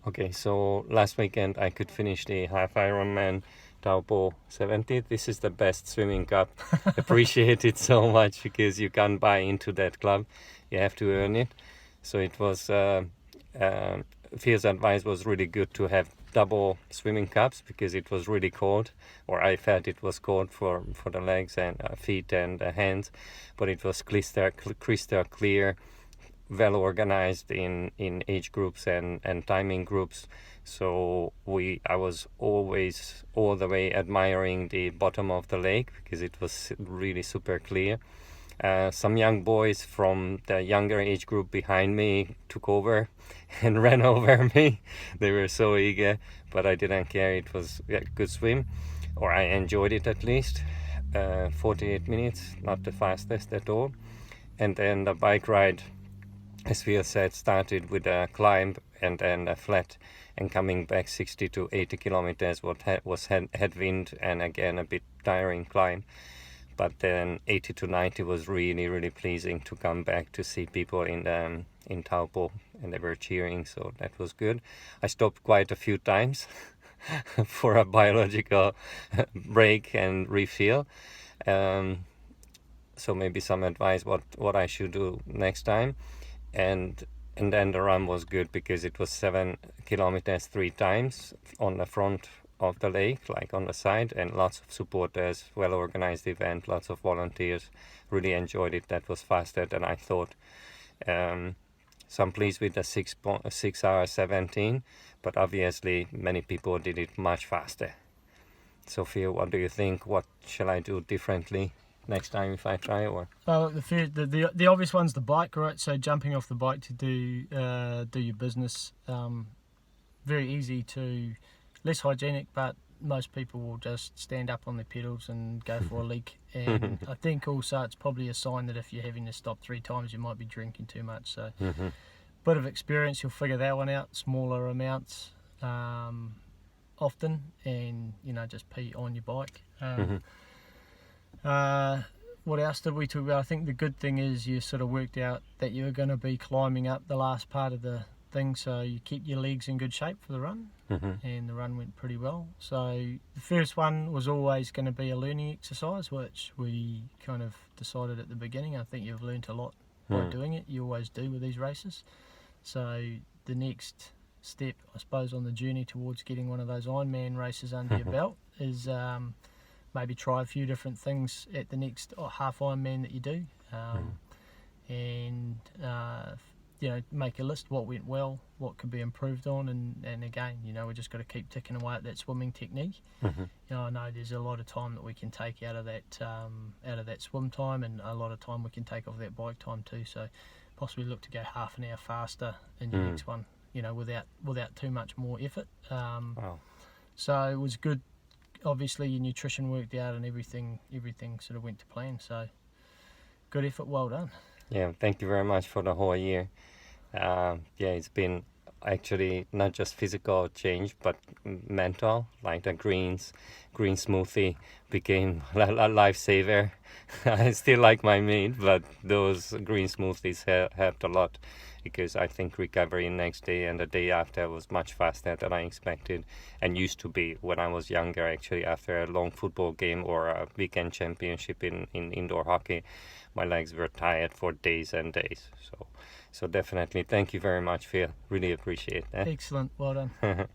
Okay, so last weekend I could finish the half Ironman Taupo 70. This is the best swimming cup. Appreciate it so much because you can't buy into that club. You have to earn it. So it was, Fier's advice was really good to have double swimming cups because it was really cold, or I felt it was cold for the legs and feet and hands, but it was crystal clear, well organized in age groups and timing groups. So I was always all the way admiring the bottom of the lake because it was really super clear. Some young boys from the younger age group behind me took over and ran over me. They were so eager, but I didn't care. It was a good swim, or I enjoyed it at least. 48 minutes, not the fastest at all. And then the bike ride, as we said, started with a climb and then a flat, and coming back 60 to 80 kilometers was headwind and again a bit tiring climb. But then 80 to 90 was really, really pleasing to come back to see people in Taupo, and they were cheering, so that was good. I stopped quite a few times for a biological break and refill. So maybe some advice what I should do next time. And then the run was good because it was 7 kilometers 3 times on the front of the lake, like on the side, and lots of supporters, well organized event, lots of volunteers. Really enjoyed it. That was faster than I thought. So I'm pleased with the 6 hours 17, but obviously many people did it much faster. Sophia, what do you think? What shall I do differently next time if I try? Or Well, the obvious one's the bike, right? So jumping off the bike to do your business, very easy to, less hygienic, but most people will just stand up on their pedals and go for a leak. And I think also it's probably a sign that if you're having to stop 3 times, you might be drinking too much. So bit of experience, you'll figure that one out. Smaller amounts often, and just pee on your bike. What else did we talk about? I think the good thing is you sort of worked out that you were going to be climbing up the last part of the thing, so you keep your legs in good shape for the run, and the run went pretty well. So the first one was always going to be a learning exercise, which we kind of decided at the beginning. I think you've learnt a lot by doing it. You always do with these races. So the next step, I suppose, on the journey towards getting one of those Ironman races under your belt is maybe try a few different things at the next half Ironman that you do, and make a list what went well, what could be improved on, and again, we just got to keep ticking away at that swimming technique. I know there's a lot of time that we can take out of that swim time, and a lot of time we can take off that bike time too. So possibly look to go half an hour faster in your next one, without too much more effort. So it was good. Obviously your nutrition worked out and everything sort of went to plan, so good effort, well done. Yeah, thank you very much for the whole year. It's been actually not just physical change but mental, like the green smoothie became a lifesaver. I still like my meat, but those green smoothies helped a lot, because I think recovery next day and the day after was much faster than I expected, and used to be when I was younger. Actually, after a long football game or a weekend championship in indoor hockey, my legs were tired for days and days. So definitely thank you very much, Phil. Really appreciate that. Excellent, well done.